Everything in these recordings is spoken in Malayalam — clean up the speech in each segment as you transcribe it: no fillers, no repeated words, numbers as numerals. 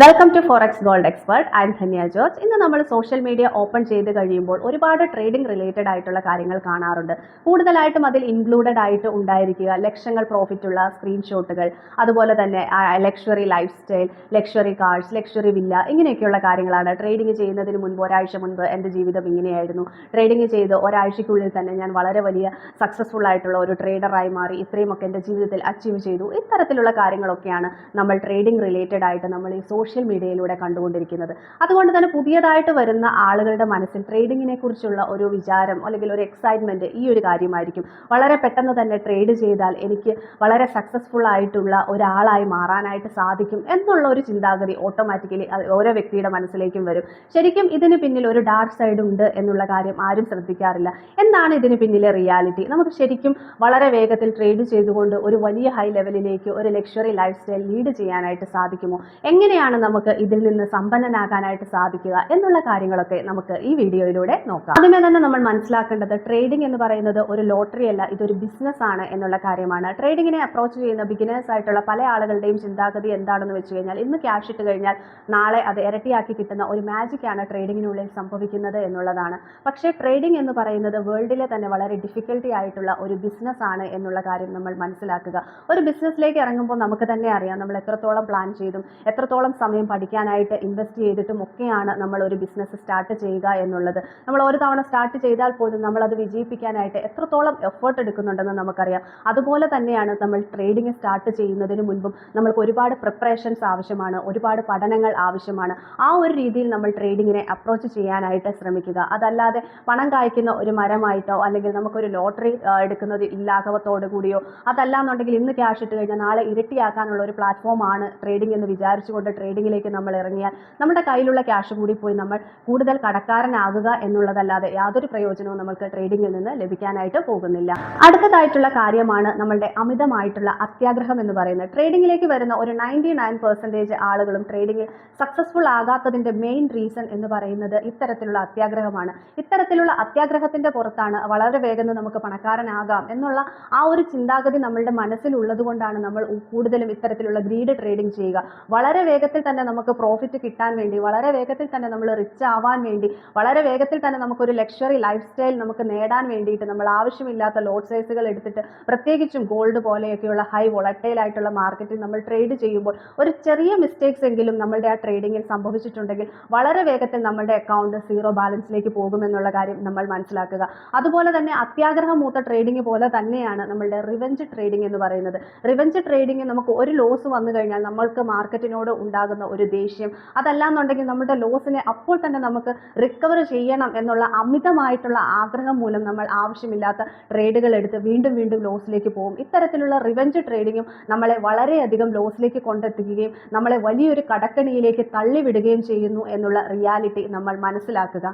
Welcome to forex gold expert. I'm Dhanya George. ഇന്ന് നമ്മൾ സോഷ്യൽ മീഡിയ ഓപ്പൺ ചെയ്ത് കഴിയുമ്പോൾ ഒരുപാട് ട്രേഡിംഗ് റിലേറ്റഡ് ആയിട്ടുള്ള കാര്യങ്ങൾ കാണാറുണ്ട്. കൂടുതലായിട്ടും അതിൽ ഇൻക്ലൂഡഡ് ആയിട്ട് ഉണ്ടായിരിക്കുക ലക്ഷങ്ങൾ പ്രോഫിറ്റ് ഉള്ള സ്ക്രീൻഷോട്ടുകൾ, അതുപോലെ തന്നെ luxury life style, luxury cars, luxury villa, ഇങ്ങനെയൊക്കെയുള്ള കാര്യങ്ങളാണ്. ട്രേഡിംഗ് ചെയ്യുന്നതിന് മുൻപ് ഒരാഴ്ച മുൻപ് എൻ്റെ ജീവിതം ഇങ്ങനെയായിരുന്നു, ട്രേഡിംഗ് ചെയ്ത് ഒരാഴ്ചയ്ക്കുള്ളിൽ തന്നെ ഞാൻ വളരെ വലിയ സക്സസ്ഫുൾ ആയിട്ടുള്ള ഒരു ട്രേഡറായി മാറി, ഇത്രയുമൊക്കെ എൻ്റെ ജീവിതത്തിൽ അച്ചീവ് ചെയ്തു. ഇത്തരത്തിലുള്ള കാര്യങ്ങളൊക്കെയാണ് നമ്മൾ ട്രേഡിംഗ് റിലേറ്റഡ് ആയിട്ട് നമ്മൾ ഈ സോഷ്യൽ മീഡിയയിലൂടെ കണ്ടുകൊണ്ടിരിക്കുന്നത്. അതുകൊണ്ട് തന്നെ പുതിയതായിട്ട് വരുന്ന ആളുകളുടെ മനസ്സിൽ ട്രേഡിങ്ങിനെ കുറിച്ചുള്ള ഒരു വിചാരം അല്ലെങ്കിൽ ഒരു എക്സൈറ്റ്മെന്റ് ഈ ഒരു കാര്യമായിരിക്കും. വളരെ പെട്ടെന്ന് തന്നെ ട്രേഡ് ചെയ്താൽ എനിക്ക് വളരെ സക്സസ്ഫുൾ ആയിട്ടുള്ള ഒരാളായി മാറാനായിട്ട് സാധിക്കും എന്നുള്ള ഒരു ചിന്താഗതി ഓട്ടോമാറ്റിക്കലി ഓരോ വ്യക്തിയുടെ മനസ്സിലേക്കും വരും. ശരിക്കും ഇതിന് പിന്നിൽ ഒരു ഡാർക്ക് സൈഡ് ഉണ്ട് എന്നുള്ള കാര്യം ആരും ശ്രദ്ധിക്കാറില്ല. എന്താണ് ഇതിന് പിന്നിലെ റിയാലിറ്റി? നമുക്ക് ശരിക്കും വളരെ വേഗത്തിൽ ട്രേഡ് ചെയ്തുകൊണ്ട് ഒരു വലിയ ഹൈ ലെവലിലേക്ക് ഒരു ലക്ഷറി ലൈഫ് സ്റ്റൈൽ ലീഡ് ചെയ്യാനായിട്ട് സാധിക്കുമോ? എങ്ങനെയാണ് നമുക്ക് ഇതിൽ നിന്ന് സമ്പന്നനാകാനായിട്ട് സാധിക്കുക എന്നുള്ള കാര്യങ്ങളൊക്കെ നമുക്ക് ഈ വീഡിയോയിലൂടെ നോക്കാം. ആദ്യമേ തന്നെ നമ്മൾ മനസ്സിലാക്കേണ്ടത് ട്രേഡിംഗ് എന്ന് പറയുന്നത് ഒരു ലോട്ടറി അല്ല, ഇതൊരു ബിസിനസ് ആണ് എന്നുള്ള കാര്യമാണ്. ട്രേഡിങ്ങിനെ അപ്രോച്ച് ചെയ്യുന്ന ബിഗിനേഴ്സ് ആയിട്ടുള്ള പല ആളുകളുടെയും ചിന്താഗതി എന്താണെന്ന് വെച്ച് കഴിഞ്ഞാൽ, ഇന്ന് ക്യാഷ് ഇട്ട് കഴിഞ്ഞാൽ നാളെ അത് ഇരട്ടിയാക്കി കിട്ടുന്ന ഒരു മാജിക്കാണ് ട്രേഡിങ്ങിനുള്ളിൽ സംഭവിക്കുന്നത് എന്നുള്ളതാണ്. പക്ഷേ ട്രേഡിംഗ് എന്ന് പറയുന്നത് വേൾഡിലെ തന്നെ വളരെ ഡിഫിക്കൽട്ടി ആയിട്ടുള്ള ഒരു ബിസിനസ് ആണ് എന്നുള്ള കാര്യം നമ്മൾ മനസ്സിലാക്കുക. ഒരു ബിസിനസ്സിലേക്ക് ഇറങ്ങുമ്പോൾ നമുക്ക് തന്നെ അറിയാം, നമ്മൾ എത്രത്തോളം പ്ലാൻ ചെയ്തും എത്രത്തോളം സമയം പഠിക്കാനായിട്ട് ഇൻവെസ്റ്റ് ചെയ്തിട്ടും ഒക്കെയാണ് നമ്മൾ ഒരു ബിസിനസ് സ്റ്റാർട്ട് ചെയ്യുക എന്നുള്ളത്. നമ്മൾ ഒരു തവണ സ്റ്റാർട്ട് ചെയ്താൽ പോലും നമ്മളത് വിജയിപ്പിക്കാനായിട്ട് എത്രത്തോളം എഫേർട്ട് എടുക്കുന്നുണ്ടെന്ന് നമുക്കറിയാം. അതുപോലെ തന്നെയാണ് നമ്മൾ ട്രേഡിംഗ് സ്റ്റാർട്ട് ചെയ്യുന്നതിന് മുൻപും നമ്മൾക്ക് ഒരുപാട് പ്രിപ്പറേഷൻസ് ആവശ്യമാണ്, ഒരുപാട് പഠനങ്ങൾ ആവശ്യമാണ്. ആ ഒരു രീതിയിൽ നമ്മൾ ട്രേഡിങ്ങിനെ അപ്രോച്ച് ചെയ്യാനായിട്ട് ശ്രമിക്കുക. അതല്ലാതെ പണം കായ്ക്കുന്ന ഒരു മരമായിട്ടോ അല്ലെങ്കിൽ നമുക്കൊരു ലോട്ടറി എടുക്കുന്നത് ലാഘവത്തോടു കൂടിയോ, അതല്ലാന്നുണ്ടെങ്കിൽ ഇന്ന് ക്യാഷ് ഇട്ട് കഴിഞ്ഞാൽ നാളെ ഇരട്ടിയാക്കാനുള്ള ഒരു പ്ലാറ്റ്ഫോമാണ് ട്രേഡിംഗ് എന്ന് വിചാരിച്ചുകൊണ്ട് ട്രേഡിങ്ങിലേക്ക് നമ്മൾ ഇറങ്ങിയാൽ നമ്മുടെ കയ്യിലുള്ള ക്യാഷ് കൂടി പോയി നമ്മൾ കൂടുതൽ കടക്കാരനാകുക എന്നുള്ളതല്ലാതെ യാതൊരു പ്രയോജനവും നമുക്ക് ട്രേഡിങ്ങിൽ നിന്ന് ലഭിക്കാനായിട്ട് പോകുന്നില്ല. അടുത്തതായിട്ടുള്ള കാര്യമാണ് നമ്മളുടെ അമിതമായിട്ടുള്ള അത്യാഗ്രഹം എന്ന് പറയുന്നത്. ട്രേഡിങ്ങിലേക്ക് വരുന്ന ഒരു 99% ആളുകളും ട്രേഡിങ്ങിൽ സക്സസ്ഫുൾ ആകാത്തതിൻ്റെ മെയിൻ റീസൺ എന്ന് പറയുന്നത് ഇത്തരത്തിലുള്ള അത്യാഗ്രഹമാണ്. ഇത്തരത്തിലുള്ള അത്യാഗ്രഹത്തിൻ്റെ പുറത്താണ് വളരെ വേഗം നമുക്ക് പണക്കാരനാകാം എന്നുള്ള ആ ഒരു ചിന്താഗതി നമ്മളുടെ മനസ്സിലുള്ളത് കൊണ്ടാണ് നമ്മൾ കൂടുതലും ഇത്തരത്തിലുള്ള ഗ്രീഡ് ട്രേഡിംഗ് ചെയ്യുക. വളരെ വേഗത്തിൽ തന്നെ നമുക്ക് പ്രോഫിറ്റ് കിട്ടാൻ വേണ്ടി, വളരെ വേഗത്തിൽ തന്നെ നമ്മൾ റിച്ച് ആവാൻ വേണ്ടി, വളരെ വേഗത്തിൽ തന്നെ നമുക്കൊരു ലക്ഷറി ലൈഫ് സ്റ്റൈൽ നമുക്ക് നേടാൻ വേണ്ടിയിട്ട് നമ്മൾ ആവശ്യമില്ലാത്ത ലോട്ട് സൈസുകൾ എടുത്തിട്ട്, പ്രത്യേകിച്ചും ഗോൾഡ് പോലെയൊക്കെയുള്ള ഹൈ വോളറ്റൈൽ ആയിട്ടുള്ള മാർക്കറ്റിൽ നമ്മൾ ട്രേഡ് ചെയ്യുമ്പോൾ ഒരു ചെറിയ മിസ്റ്റേക്സ് എങ്കിലും നമ്മളുടെ ആ ട്രേഡിങ്ങിൽ സംഭവിച്ചിട്ടുണ്ടെങ്കിൽ വളരെ വേഗത്തിൽ നമ്മളുടെ അക്കൗണ്ട് സീറോ ബാലൻസിലേക്ക് പോകുമെന്നുള്ള കാര്യം നമ്മൾ മനസ്സിലാക്കുക. അതുപോലെ തന്നെ അത്യാഗ്രഹം മൂത്ത ട്രേഡിംഗ് പോലെ തന്നെയാണ് നമ്മളുടെ റിവെഞ്ച് ട്രേഡിംഗ് എന്ന് പറയുന്നത്. റിവെഞ്ച് ട്രേഡിംഗ് നമുക്ക് ഒരു ലോസ് വന്നു കഴിഞ്ഞാൽ നമ്മൾക്ക് മാർക്കറ്റിനോട് ഉണ്ടാകുന്ന ഒരു ദേഷ്യം, അതല്ലാന്നുണ്ടെങ്കിൽ നമ്മുടെ ലോസിനെ അപ്പോൾ തന്നെ നമുക്ക് റിക്കവർ ചെയ്യണം എന്നുള്ള അമിതമായിട്ടുള്ള ആഗ്രഹം മൂലം നമ്മൾ ആവശ്യമില്ലാത്ത ട്രേഡുകൾ എടുത്ത് വീണ്ടും വീണ്ടും ലോസിലേക്ക് പോകും. ഇത്തരത്തിലുള്ള റിവെഞ്ച് ട്രേഡിങ്ങും നമ്മളെ വളരെയധികം ലോസിലേക്ക് കൊണ്ടെത്തിക്കുകയും നമ്മളെ വലിയൊരു കടക്കണിയിലേക്ക് തള്ളിവിടുകയും ചെയ്യുന്നു എന്നുള്ള റിയാലിറ്റി നമ്മൾ മനസ്സിലാക്കുക.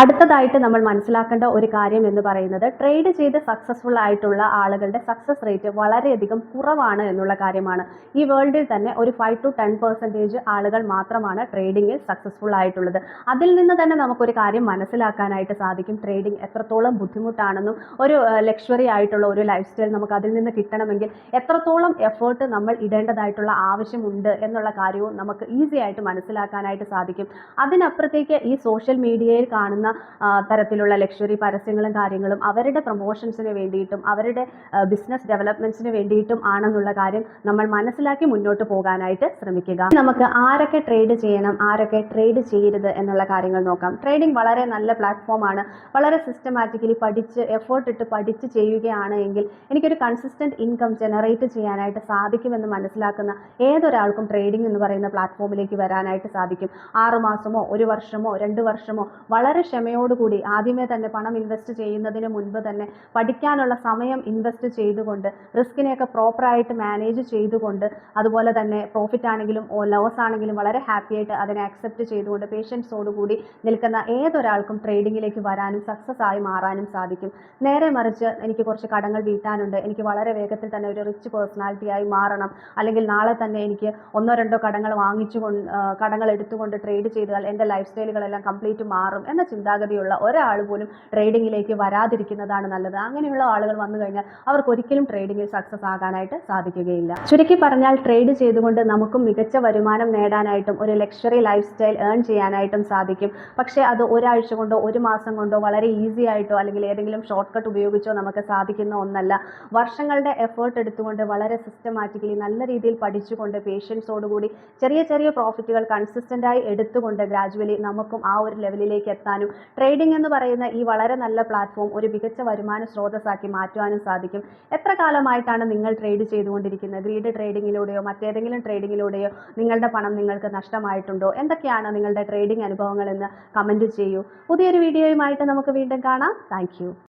അടുത്തതായിട്ട് നമ്മൾ മനസ്സിലാക്കേണ്ട ഒരു കാര്യം എന്ന് പറയുന്നത്, ട്രേഡ് ചെയ്ത് സക്സസ്ഫുൾ ആയിട്ടുള്ള ആളുകളുടെ സക്സസ് റേറ്റ് വളരെയധികം കുറവാണ് എന്നുള്ള കാര്യമാണ്. ഈ വേൾഡിൽ തന്നെ ഒരു 5 to 10% ആളുകൾ മാത്രമാണ് ട്രേഡിങ്ങിൽ സക്സസ്ഫുൾ ആയിട്ടുള്ളത്. അതിൽ നിന്ന് തന്നെ നമുക്കൊരു കാര്യം മനസ്സിലാക്കാനായിട്ട് സാധിക്കും, ട്രേഡിംഗ് എത്രത്തോളം ബുദ്ധിമുട്ടാണെന്നും ഒരു ലക്ഷറി ആയിട്ടുള്ള ഒരു ലൈഫ് സ്റ്റൈൽ നമുക്ക് അതിൽ നിന്ന് കിട്ടണമെങ്കിൽ എത്രത്തോളം എഫേർട്ട് നമ്മൾ ഇടേണ്ടതായിട്ടുള്ള ആവശ്യമുണ്ട് എന്നുള്ള കാര്യവും നമുക്ക് ഈസി ആയിട്ട് മനസ്സിലാക്കാനായിട്ട് സാധിക്കും. അതിനപ്പുറത്തേക്ക് ഈ സോഷ്യൽ മീഡിയയിൽ കാണുന്ന തരത്തിലുള്ള ലക്ഷറി പരസ്യങ്ങളും കാര്യങ്ങളും അവരുടെ പ്രൊമോഷൻസിന് വേണ്ടിയിട്ടും അവരുടെ ബിസിനസ് ഡെവലപ്മെന്റ്സിന് വേണ്ടിയിട്ടും ആണെന്നുള്ള കാര്യം നമ്മൾ മനസ്സിലാക്കി മുന്നോട്ട് പോകാനായിട്ട് ശ്രമിക്കുക. നമുക്ക് ആരൊക്കെ ട്രേഡ് ചെയ്യണം, ആരൊക്കെ ട്രേഡ് ചെയ്യരുത് എന്നുള്ള കാര്യങ്ങൾ നോക്കാം. ട്രേഡിംഗ് വളരെ നല്ല പ്ലാറ്റ്ഫോമാണ്. വളരെ സിസ്റ്റമാറ്റിക്കലി പഠിച്ച് എഫേർട്ട് ഇട്ട് പഠിച്ച് ചെയ്യുകയാണ് എങ്കിൽ എനിക്കൊരു കൺസിസ്റ്റന്റ് ഇൻകം ജനറേറ്റ് ചെയ്യാനായിട്ട് സാധിക്കുമെന്ന് മനസ്സിലാക്കുന്ന ഏതൊരാൾക്കും ട്രേഡിംഗ് എന്ന് പറയുന്ന പ്ലാറ്റ്ഫോമിലേക്ക് വരാനായിട്ട് സാധിക്കും. 6 മാസമോ 1 വർഷമോ 2 വർഷമോ വളരെ ക്ഷമയോടുകൂടി ആദ്യമേ തന്നെ പണം ഇൻവെസ്റ്റ് ചെയ്യുന്നതിന് മുൻപ് തന്നെ പഠിക്കാനുള്ള സമയം ഇൻവെസ്റ്റ് ചെയ്തുകൊണ്ട്, റിസ്കിനെയൊക്കെ പ്രോപ്പറായിട്ട് മാനേജ് ചെയ്തുകൊണ്ട്, അതുപോലെ തന്നെ പ്രോഫിറ്റ് ആണെങ്കിലും ലോസ് ആണെങ്കിലും വളരെ ഹാപ്പി ആയിട്ട് അതിനെ അക്സെപ്റ്റ് ചെയ്തുകൊണ്ട് പേഷ്യൻസോടുകൂടി നിൽക്കുന്ന ഏതൊരാൾക്കും ട്രേഡിങ്ങിലേക്ക് വരാനും സക്സസ് ആയി മാറാനും സാധിക്കും. നേരെ മറിച്ച് എനിക്ക് കുറച്ച് കടങ്ങൾ വീട്ടാനുണ്ട്, എനിക്ക് വളരെ വേഗത്തിൽ തന്നെ ഒരു റിച്ച് പേഴ്സണാലിറ്റിയായി മാറണം, അല്ലെങ്കിൽ നാളെ തന്നെ എനിക്ക് 1-2 കടങ്ങൾ എടുത്തുകൊണ്ട് ട്രേഡ് ചെയ്താൽ എൻ്റെ ലൈഫ് സ്റ്റൈലുകളെല്ലാം കംപ്ലീറ്റ് മാറും എന്ന ചിന്താഗതിയുള്ള ഒരാൾ പോലും ട്രേഡിങ്ങിലേക്ക് വരാതിരിക്കുന്നതാണ് നല്ലത്. അങ്ങനെയുള്ള ആളുകൾ വന്നു കഴിഞ്ഞാൽ അവർക്ക് ഒരിക്കലും ട്രേഡിങ്ങിൽ സക്സസ് ആകാനായിട്ട് സാധിക്കുകയില്ല. ചുരുക്കി പറഞ്ഞാൽ ട്രേഡ് ചെയ്തുകൊണ്ട് നമുക്കും മികച്ച വരുമാനം വരുമാനം നേടാനായിട്ടും ഒരു ലക്ഷറി ലൈഫ് സ്റ്റൈൽ ഏൺ ചെയ്യാനായിട്ടും സാധിക്കും. പക്ഷേ അത് ഒരാഴ്ച കൊണ്ടോ ഒരു മാസം കൊണ്ടോ വളരെ ഈസി ആയിട്ടോ അല്ലെങ്കിൽ ഏതെങ്കിലും ഷോർട്ട് കട്ട് ഉപയോഗിച്ചോ നമുക്ക് സാധിക്കുന്ന ഒന്നല്ല. വർഷങ്ങളുടെ എഫേർട്ട് എടുത്തുകൊണ്ട് വളരെ സിസ്റ്റമാറ്റിക്കലി നല്ല രീതിയിൽ പഠിച്ചുകൊണ്ട് പേഷ്യൻസോടുകൂടി ചെറിയ ചെറിയ പ്രോഫിറ്റുകൾ കൺസിസ്റ്റൻ്റായി എടുത്തുകൊണ്ട് ഗ്രാജുവലി നമുക്കും ആ ഒരു ലെവലിലേക്ക് എത്താനും ട്രേഡിംഗ് എന്ന് പറയുന്ന ഈ വളരെ നല്ല പ്ലാറ്റ്ഫോം ഒരു മികച്ച വരുമാന സ്രോതസ്സാക്കി മാറ്റുവാനും സാധിക്കും. എത്ര കാലമായിട്ടാണ് നിങ്ങൾ ട്രേഡ് ചെയ്തുകൊണ്ടിരിക്കുന്നത്? ഗ്രീഡ് ട്രേഡിങ്ങിലൂടെയോ മറ്റേതെങ്കിലും ട്രേഡിങ്ങിലൂടെയോ നിങ്ങളുടെ പണം നിങ്ങൾക്ക് നഷ്ടമായിട്ടുണ്ടോ? എന്തൊക്കെയാണ് നിങ്ങളുടെ ട്രേഡിംഗ് അനുഭവങ്ങൾ എന്ന് കമൻറ്റ് ചെയ്യൂ. പുതിയൊരു വീഡിയോയുമായിട്ട് നമുക്ക് വീണ്ടും കാണാം. താങ്ക്